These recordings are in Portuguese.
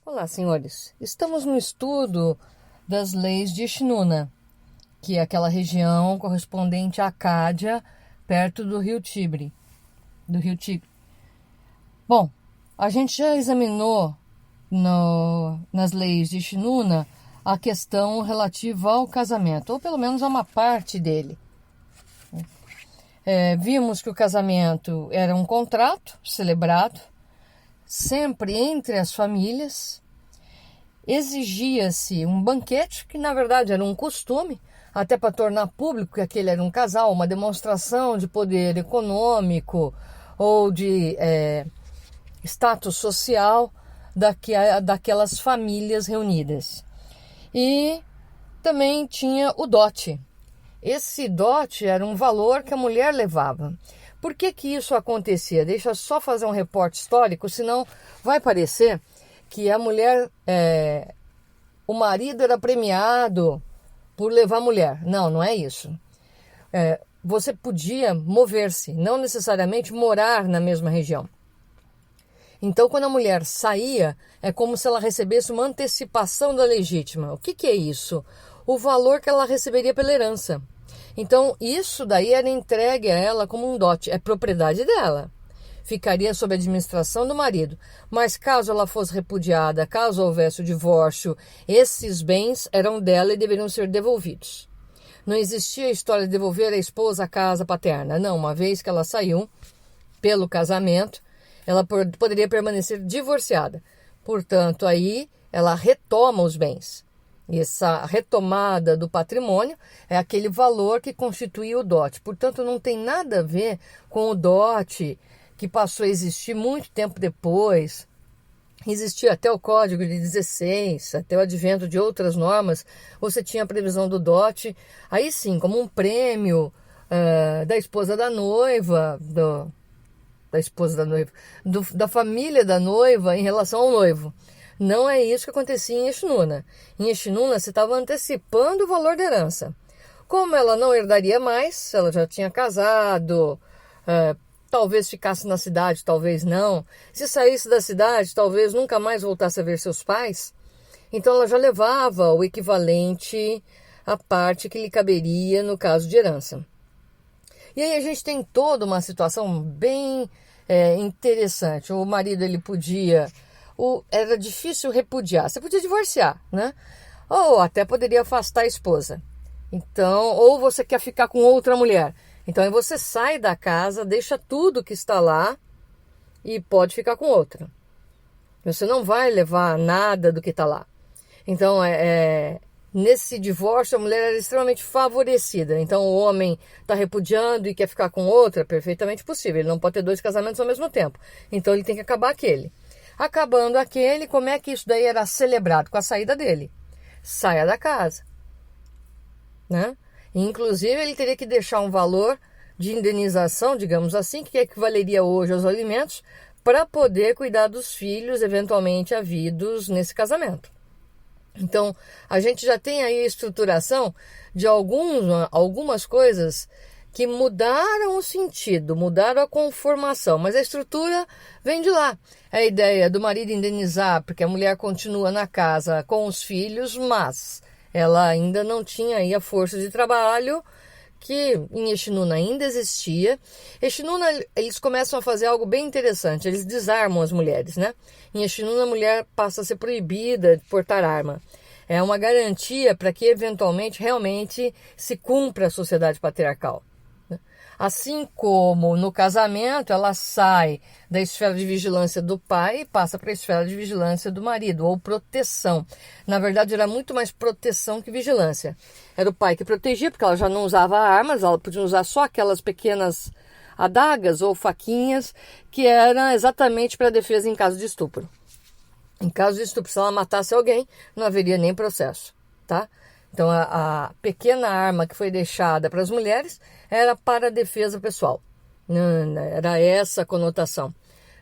Olá, senhores. Estamos no estudo das leis de Xinuna, que é aquela região correspondente à Cádia, perto do Rio Tibre. Bom, a gente já examinou nas leis de Xinuna a questão relativa ao casamento, ou pelo menos a uma parte dele. Vimos que o casamento era um contrato celebrado sempre entre as famílias. Exigia-se um banquete, que na verdade era um costume, até para tornar público que aquele era um casal, uma demonstração de poder econômico ou de status social daquelas famílias reunidas. E também tinha o dote. Esse dote era um valor que a mulher levava. Por que isso acontecia? Deixa eu só fazer um reporte histórico, senão vai parecer que a mulher, o marido era premiado por levar a mulher. Não, não é isso. Você podia mover-se, não necessariamente morar na mesma região. Então, quando a mulher saía, é como se ela recebesse uma antecipação da legítima. O que é isso? O valor que ela receberia pela herança. Então, isso daí era entregue a ela como um dote, é propriedade dela. Ficaria sob a administração do marido. Mas caso ela fosse repudiada, caso houvesse o divórcio, esses bens eram dela e deveriam ser devolvidos. Não existia a história de devolver a esposa à casa paterna. Não, uma vez que ela saiu pelo casamento, ela poderia permanecer divorciada. Portanto, aí ela retoma os bens. E essa retomada do patrimônio é aquele valor que constituía o dote. Portanto, não tem nada a ver com o dote que passou a existir muito tempo depois. Existia até o Código de 16, até o advento de outras normas, você tinha a previsão do dote, aí sim, como um prêmio da esposa da noiva, da família da noiva em relação ao noivo. Não é isso que acontecia em Xinuna. Em Xinuna, você estava antecipando o valor da herança. Como ela não herdaria mais, ela já tinha casado, talvez ficasse na cidade, talvez não. Se saísse da cidade, talvez nunca mais voltasse a ver seus pais. Então, ela já levava o equivalente à parte que lhe caberia no caso de herança. E aí a gente tem toda uma situação bem interessante. O marido, ele podia... Era difícil repudiar. Você podia divorciar, né? Ou até poderia afastar a esposa. Então, ou você quer ficar com outra mulher. Então, aí você sai da casa, deixa tudo que está lá e pode ficar com outra. Você não vai levar nada do que está lá. Então, nesse divórcio, a mulher era extremamente favorecida. Então, o homem está repudiando e quer ficar com outra, perfeitamente possível. Ele não pode ter 2 casamentos ao mesmo tempo. Então, ele tem que acabar aquele. Acabando aquele, como é que isso daí era celebrado? Com a saída dele. Saia da casa. Né? Inclusive, ele teria que deixar um valor de indenização, digamos assim, que equivaleria hoje aos alimentos, para poder cuidar dos filhos eventualmente havidos nesse casamento. Então, a gente já tem aí a estruturação de algumas coisas que mudaram o sentido, mudaram a conformação, mas a estrutura vem de lá. É a ideia do marido indenizar, porque a mulher continua na casa com os filhos, mas ela ainda não tinha aí a força de trabalho que em Xinuna ainda existia. Em Xinuna, eles começam a fazer algo bem interessante, eles desarmam as mulheres, né? Em Xinuna, a mulher passa a ser proibida de portar arma. É uma garantia para que, eventualmente, realmente se cumpra a sociedade patriarcal. Assim como no casamento, ela sai da esfera de vigilância do pai e passa para a esfera de vigilância do marido, ou proteção. Na verdade, era muito mais proteção que vigilância. Era o pai que protegia, porque ela já não usava armas, ela podia usar só aquelas pequenas adagas ou faquinhas, que eram exatamente para defesa em caso de estupro. Em caso de estupro, se ela matasse alguém, não haveria nem processo, tá? Então, a pequena arma que foi deixada para as mulheres era para a defesa pessoal. Era essa a conotação.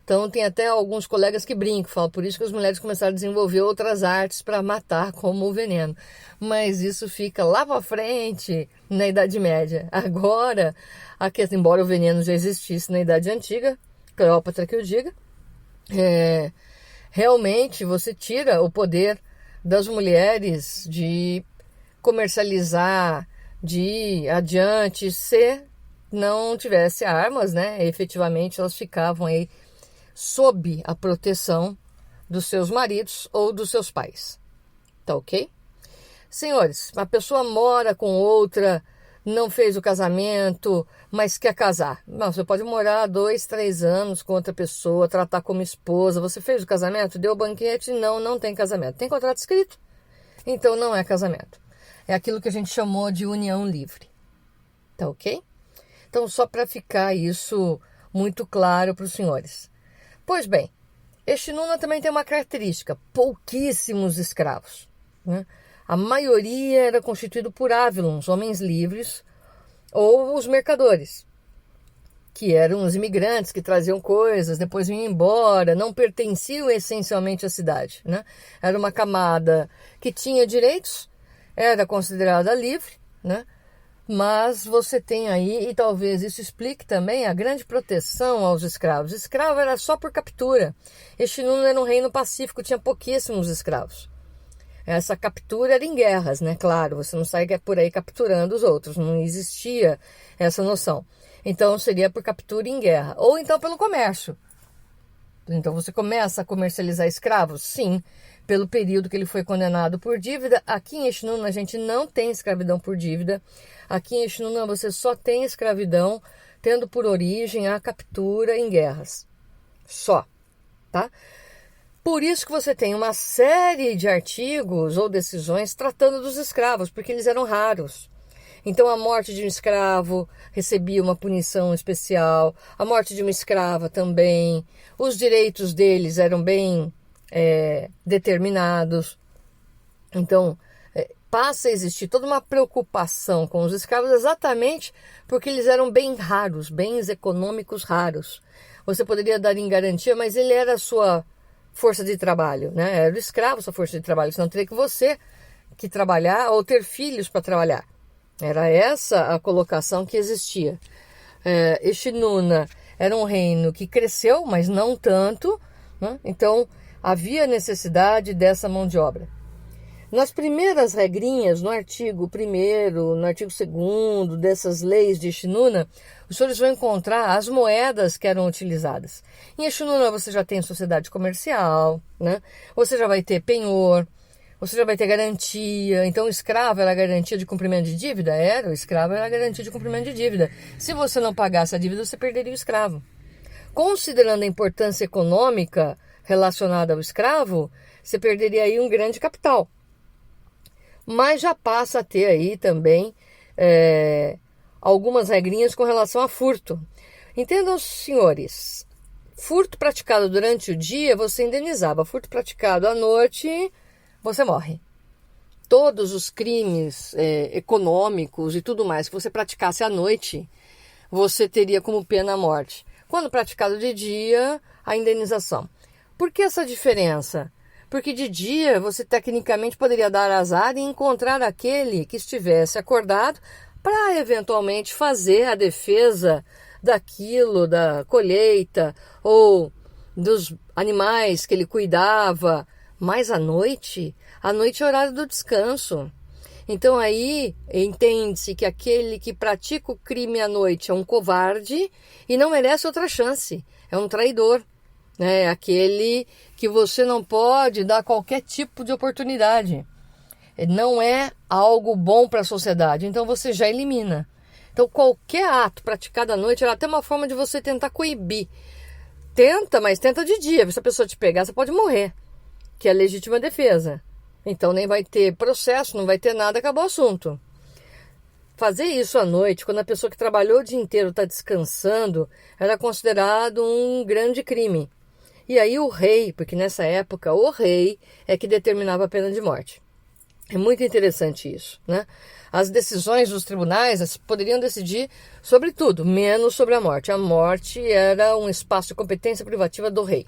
Então, tem até alguns colegas que brincam, falam, por isso que as mulheres começaram a desenvolver outras artes para matar, como o veneno. Mas isso fica lá para frente, na Idade Média. Agora, embora o veneno já existisse na Idade Antiga, Cleópatra que eu diga, realmente você tira o poder das mulheres de comercializar, de ir adiante, se não tivesse armas, né? Efetivamente elas ficavam aí sob a proteção dos seus maridos ou dos seus pais. Tá ok? Senhores, a pessoa mora com outra, não fez o casamento, mas quer casar. Não, você pode morar 2, 3 anos com outra pessoa, tratar como esposa. Você fez o casamento? Deu o banquete? Não, não tem casamento. Tem contrato escrito? Então não é casamento. É aquilo que a gente chamou de união livre. Tá ok? Então, só para ficar isso muito claro para os senhores. Pois bem, Exinuna também tem uma característica: pouquíssimos escravos, né? A maioria era constituído por Avilons, homens livres, ou os mercadores, que eram os imigrantes que traziam coisas, depois iam embora, não pertenciam essencialmente à cidade, né? Era uma camada que tinha direitos, era considerada livre, né? Mas você tem aí, e talvez isso explique também a grande proteção aos escravos. Escravo era só por captura. Exinuna era um reino pacífico, tinha pouquíssimos escravos. Essa captura era em guerras, né? Claro, você não sai por aí capturando os outros, não existia essa noção. Então seria por captura em guerra, ou então pelo comércio. Então você começa a comercializar escravos? Sim, pelo período que ele foi condenado por dívida. Aqui em Exinuna a gente não tem escravidão por dívida. Aqui em Exinuna você só tem escravidão tendo por origem a captura em guerras. Só, tá? Por isso que você tem uma série de artigos ou decisões tratando dos escravos, porque eles eram raros. Então a morte de um escravo recebia uma punição especial, a morte de uma escrava também, os direitos deles eram bem determinados. Então passa a existir toda uma preocupação com os escravos exatamente porque eles eram bem raros, bens econômicos raros. Você poderia dar em garantia, mas ele era a sua força de trabalho, né? Era o escravo sua força de trabalho, senão teria que você que trabalhar ou ter filhos para trabalhar. Era essa a colocação que existia. Exinuna era um reino que cresceu, mas não tanto, né? Então havia necessidade dessa mão de obra. Nas primeiras regrinhas, no artigo 1º, no artigo 2º dessas leis de Exinuna, os senhores vão encontrar as moedas que eram utilizadas. Em Exinuna você já tem sociedade comercial, né? Você já vai ter penhor, você já vai ter garantia. Então o escravo era garantia de cumprimento de dívida? Era, o escravo era garantia de cumprimento de dívida. Se você não pagasse a dívida, você perderia o escravo. Considerando a importância econômica relacionada ao escravo, você perderia aí um grande capital. Mas já passa a ter aí também algumas regrinhas com relação a furto. Entendam, senhores, furto praticado durante o dia você indenizava, furto praticado à noite você morre. Todos os crimes econômicos e tudo mais que você praticasse à noite, você teria como pena a morte. Quando praticado de dia, a indenização. Por que essa diferença? Porque de dia você tecnicamente poderia dar azar e encontrar aquele que estivesse acordado para eventualmente fazer a defesa daquilo, da colheita ou dos animais que ele cuidava. Mas à noite é horário do descanso. Então aí entende-se que aquele que pratica o crime à noite é um covarde e não merece outra chance, é um traidor. É aquele que você não pode dar qualquer tipo de oportunidade. Não é algo bom para a sociedade, então você já elimina. Então qualquer ato praticado à noite era até uma forma de você tentar coibir. Tenta, mas tenta de dia. Se a pessoa te pegar, você pode morrer, que é legítima defesa. Então nem vai ter processo, não vai ter nada, acabou o assunto. Fazer isso à noite, quando a pessoa que trabalhou o dia inteiro está descansando, era considerado um grande crime. E aí o rei, porque nessa época o rei é que determinava a pena de morte. É muito interessante isso, né? As decisões dos tribunais poderiam decidir sobre tudo, menos sobre a morte. A morte era um espaço de competência privativa do rei.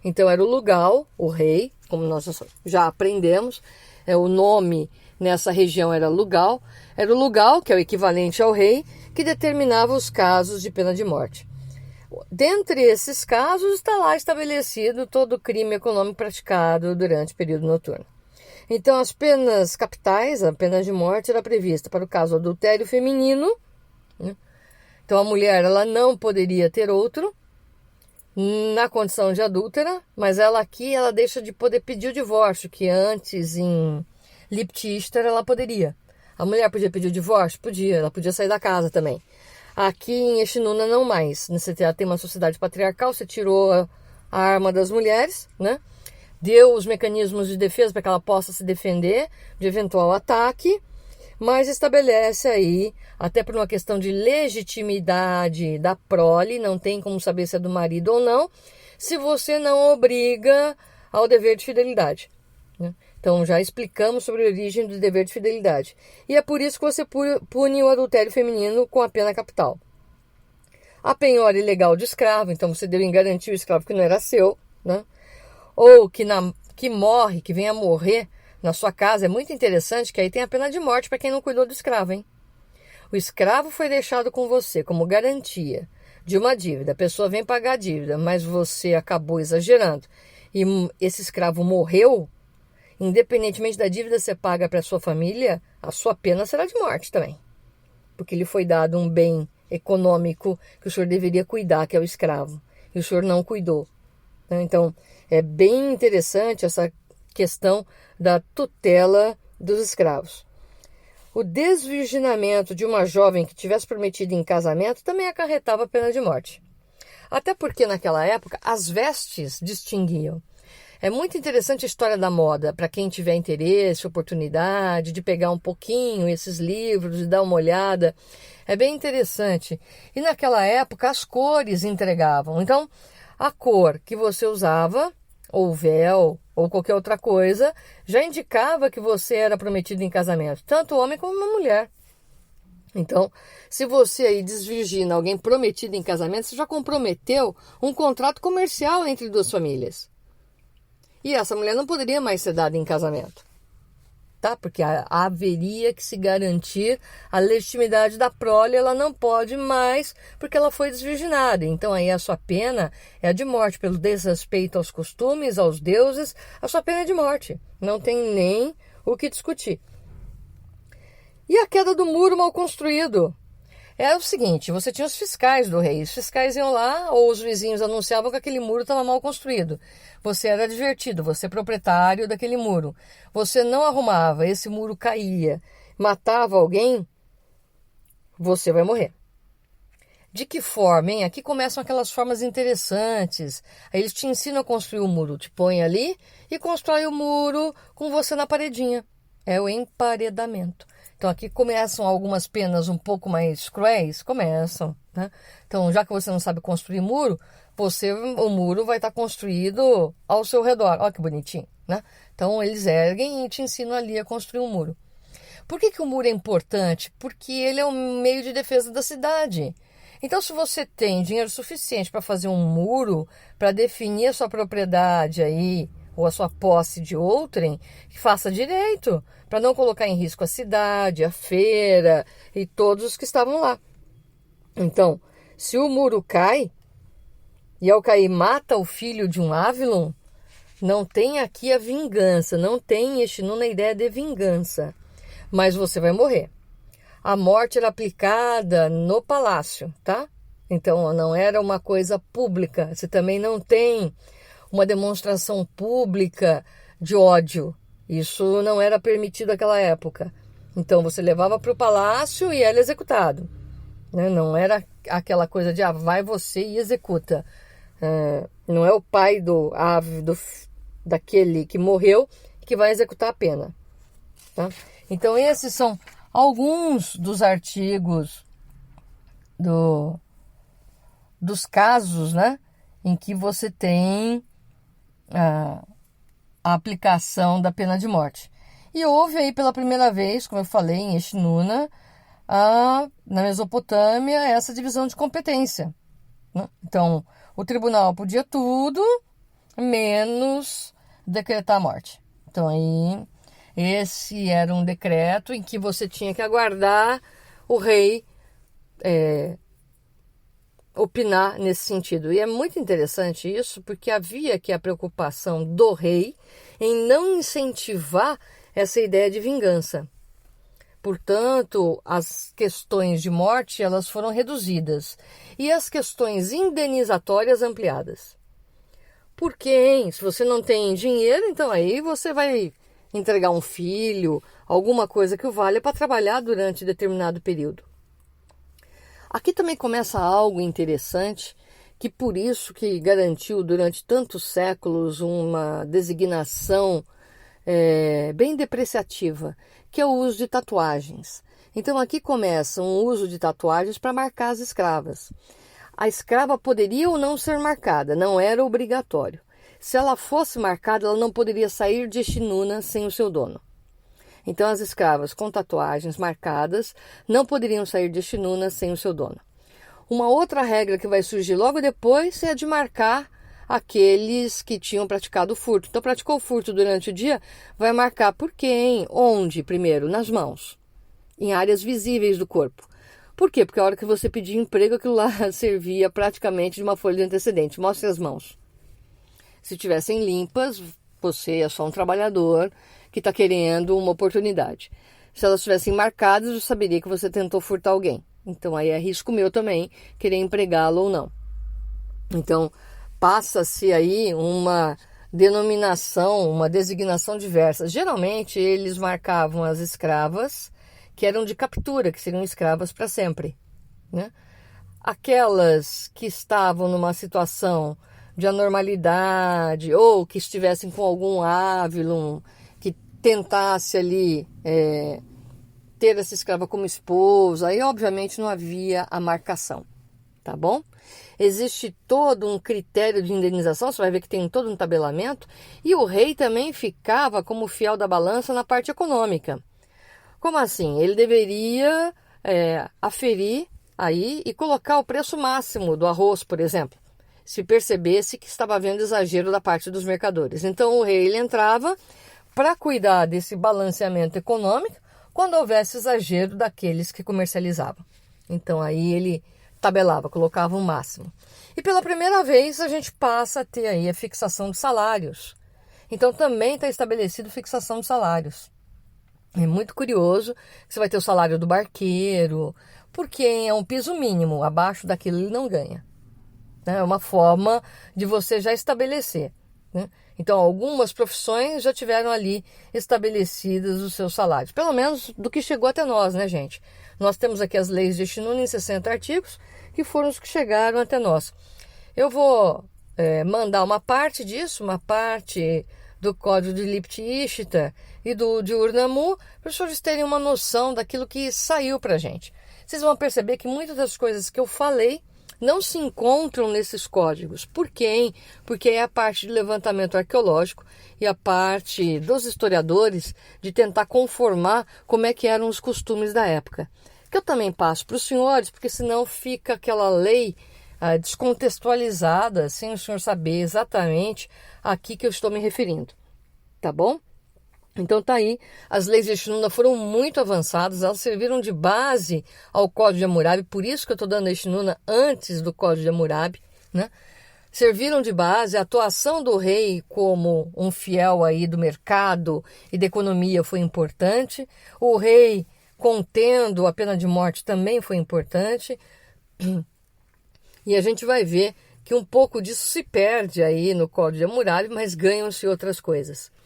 Então era o lugal, o rei, como nós já aprendemos, o nome nessa região era lugal. Era o lugal, que é o equivalente ao rei, que determinava os casos de pena de morte. Dentre esses casos, está lá estabelecido todo o crime econômico praticado durante o período noturno. Então, as penas capitais, a pena de morte, era prevista para o caso do adultério feminino, né? Então, a mulher ela não poderia ter outro na condição de adúltera, mas ela aqui ela deixa de poder pedir o divórcio, que antes em Liptister ela poderia. A mulher podia pedir o divórcio? Podia, ela podia sair da casa também. Aqui em Eshnunna não mais. Você tem uma sociedade patriarcal, você tirou a arma das mulheres, né? Deu os mecanismos de defesa para que ela possa se defender de eventual ataque, mas estabelece aí, até por uma questão de legitimidade da prole, não tem como saber se é do marido ou não, se você não obriga ao dever de fidelidade, né? Então, já explicamos sobre a origem do dever de fidelidade. E é por isso que você pune o adultério feminino com a pena capital. A penhora ilegal de escravo, então você deu em garantia o escravo que não era seu, né? Ou que morre, que vem a morrer na sua casa. É muito interessante que aí tem a pena de morte para quem não cuidou do escravo, hein? O escravo foi deixado com você como garantia de uma dívida. A pessoa vem pagar a dívida, mas você acabou exagerando. E esse escravo morreu. Independentemente da dívida que você paga para a sua família, a sua pena será de morte também. Porque lhe foi dado um bem econômico que o senhor deveria cuidar, que é o escravo. E o senhor não cuidou. Então, é bem interessante essa questão da tutela dos escravos. O desvirginamento de uma jovem que tivesse prometido em casamento também acarretava a pena de morte. Até porque naquela época as vestes distinguiam. É muito interessante a história da moda, para quem tiver interesse, oportunidade de pegar um pouquinho esses livros e dar uma olhada. É bem interessante. E naquela época as cores entregavam. Então, a cor que você usava, ou véu, ou qualquer outra coisa, já indicava que você era prometido em casamento, tanto homem como uma mulher. Então, se você aí desvirgina alguém prometido em casamento, você já comprometeu um contrato comercial entre duas famílias. E essa mulher não poderia mais ser dada em casamento, tá? Porque haveria que se garantir a legitimidade da prole, ela não pode mais, porque ela foi desvirginada. Então aí a sua pena é a de morte, pelo desrespeito aos costumes, aos deuses, a sua pena é de morte. Não tem nem o que discutir. E a queda do muro mal construído? É o seguinte, você tinha os fiscais do rei, os fiscais iam lá, ou os vizinhos anunciavam que aquele muro estava mal construído. Você era advertido, você é proprietário daquele muro. Você não arrumava, esse muro caía, matava alguém, você vai morrer. De que forma, hein? Aqui começam aquelas formas interessantes. Aí eles te ensinam a construir o muro, te põe ali e constrói o muro com você na paredinha. É o emparedamento. Então, aqui começam algumas penas um pouco mais cruéis, começam, né? Então, já que você não sabe construir muro, o muro vai estar construído ao seu redor. Olha que bonitinho, né? Então, eles erguem e te ensinam ali a construir um muro. Por que o muro é importante? Porque ele é um meio de defesa da cidade. Então, se você tem dinheiro suficiente para fazer um muro, para definir a sua propriedade aí, ou a sua posse de outrem, faça direito, para não colocar em risco a cidade, a feira e todos os que estavam lá. Então, se o muro cai, e ao cair mata o filho de um Avilon, não tem aqui a vingança, não tem na ideia de vingança, mas você vai morrer. A morte era aplicada no palácio, tá? Então, não era uma coisa pública, você também não tem uma demonstração pública de ódio. Isso não era permitido naquela época. Então, você levava para o palácio e era executado, né? Não era aquela coisa de, vai você e executa. Não é o pai daquele que morreu que vai executar a pena, tá? Então, esses são alguns dos artigos dos casos, né, em que você tem a aplicação da pena de morte. E houve aí pela primeira vez, como eu falei, em Eshnunna, na Mesopotâmia, essa divisão de competência, né? Então, o tribunal podia tudo, menos decretar a morte. Então, aí, esse era um decreto em que você tinha que aguardar o rei opinar nesse sentido. E é muito interessante isso, porque havia aqui a preocupação do rei em não incentivar essa ideia de vingança. Portanto, as questões de morte elas foram reduzidas e as questões indenizatórias ampliadas. Porque, hein? Se você não tem dinheiro, então aí você vai entregar um filho, alguma coisa que o valha para trabalhar durante determinado período. Aqui também começa algo interessante, que por isso que garantiu durante tantos séculos uma designação bem depreciativa, que é o uso de tatuagens. Então aqui começa um uso de tatuagens para marcar as escravas. A escrava poderia ou não ser marcada, não era obrigatório. Se ela fosse marcada, ela não poderia sair de Xinuna sem o seu dono. Então as escravas com tatuagens marcadas não poderiam sair de Xinuna sem o seu dono. Uma outra regra que vai surgir logo depois é a de marcar aqueles que tinham praticado o furto. Então, praticou o furto durante o dia, vai marcar por quem, onde, primeiro, nas mãos, em áreas visíveis do corpo. Por quê? Porque a hora que você pedia emprego, aquilo lá servia praticamente de uma folha de antecedente. Mostre as mãos. Se tivessem limpas, você é só um trabalhador que está querendo uma oportunidade. Se elas estivessem marcadas, eu saberia que você tentou furtar alguém. Então, aí é risco meu também querer empregá-lo ou não. Então, passa-se aí uma denominação, uma designação diversa. Geralmente, eles marcavam as escravas que eram de captura, que seriam escravas para sempre, né? Aquelas que estavam numa situação de anormalidade ou que estivessem com algum ávilo, que tentasse ali ter essa escrava como esposa, aí obviamente não havia a marcação, tá bom? Existe todo um critério de indenização, você vai ver que tem todo um tabelamento, e o rei também ficava como fiel da balança na parte econômica. Como assim? Ele deveria aferir aí e colocar o preço máximo do arroz, por exemplo, se percebesse que estava havendo exagero da parte dos mercadores. Então o rei ele entrava para cuidar desse balanceamento econômico quando houvesse exagero daqueles que comercializavam. Então aí ele tabelava, colocava o máximo. E pela primeira vez a gente passa a ter aí a fixação de salários. Então também está estabelecido fixação de salários. É muito curioso que você vai ter o salário do barqueiro, porque é um piso mínimo, abaixo daquilo ele não ganha. É uma forma de você já estabelecer, né? Então, algumas profissões já tiveram ali estabelecidos os seus salários, pelo menos do que chegou até nós, né, gente? Nós temos aqui as leis de Xinuna em 60 artigos, que foram os que chegaram até nós. Eu vou mandar uma parte disso, uma parte do Código de Lipit-Ishtar e do de Ur-Nammu, para os senhores terem uma noção daquilo que saiu para a gente. Vocês vão perceber que muitas das coisas que eu falei não se encontram nesses códigos. Por quê, hein? Porque é a parte de levantamento arqueológico e a parte dos historiadores de tentar conformar como é que eram os costumes da época. Que eu também passo para os senhores, porque senão fica aquela lei descontextualizada, sem o senhor saber exatamente a que eu estou me referindo. Tá bom? Então tá aí, as leis de Xinuna foram muito avançadas, elas serviram de base ao Código de Hammurabi, por isso que eu estou dando a Xinuna antes do Código de Hammurabi, né? Serviram de base, a atuação do rei como um fiel aí do mercado e da economia foi importante, o rei contendo a pena de morte também foi importante, e a gente vai ver que um pouco disso se perde aí no Código de Hammurabi, mas ganham-se outras coisas.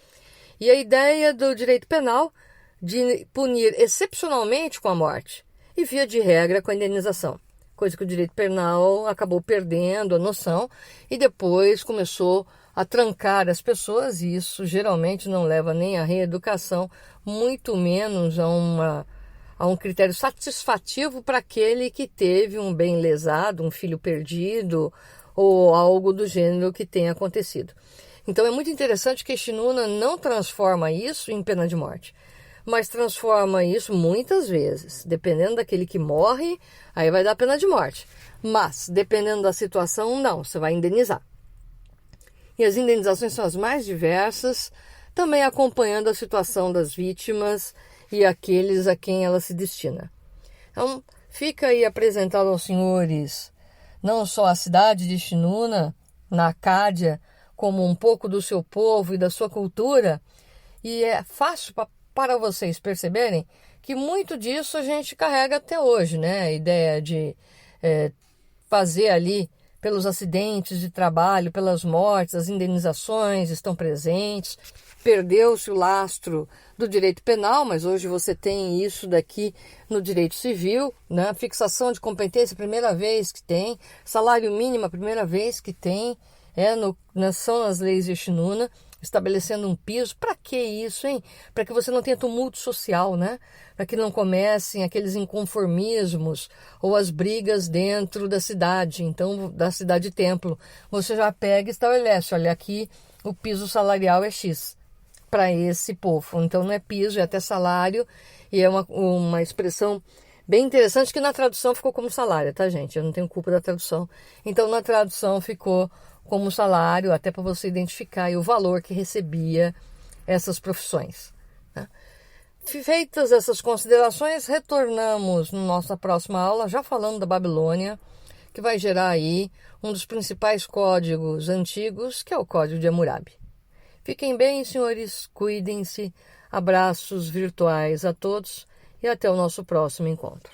E a ideia do direito penal de punir excepcionalmente com a morte e, via de regra, com a indenização. Coisa que o direito penal acabou perdendo a noção e depois começou a trancar as pessoas, e isso geralmente não leva nem à reeducação, muito menos a um critério satisfativo para aquele que teve um bem lesado, um filho perdido ou algo do gênero que tenha acontecido. Então é muito interessante que Xinuna não transforma isso em pena de morte, mas transforma isso muitas vezes. Dependendo daquele que morre, aí vai dar pena de morte. Mas, dependendo da situação, não, você vai indenizar. E as indenizações são as mais diversas, também acompanhando a situação das vítimas e aqueles a quem ela se destina. Então, fica aí apresentado aos senhores não só a cidade de Shinuna, na Acádia, como um pouco do seu povo e da sua cultura. E é fácil para vocês perceberem que muito disso a gente carrega até hoje, né? A ideia de fazer ali pelos acidentes de trabalho, pelas mortes, as indenizações estão presentes. Perdeu-se o lastro do direito penal, mas hoje você tem isso daqui no direito civil, né? Fixação de competência, primeira vez que tem. Salário mínimo, a primeira vez que tem. São as leis de Shinuna, estabelecendo um piso. Para que isso, hein? Para que você não tenha tumulto social, né? Para que não comecem aqueles inconformismos ou as brigas dentro da cidade, então da cidade-templo. Você já pega e estabelece, olha, aqui o piso salarial é X para esse povo. Então não é piso, é até salário, e é uma expressão bem interessante que na tradução ficou como salário, tá, gente? Eu não tenho culpa da tradução. Então na tradução ficou como salário, até para você identificar o valor que recebia essas profissões, né? Feitas essas considerações, retornamos na nossa próxima aula, já falando da Babilônia, que vai gerar aí um dos principais códigos antigos, que é o Código de Hammurabi. Fiquem bem, senhores, cuidem-se, abraços virtuais a todos e até o nosso próximo encontro.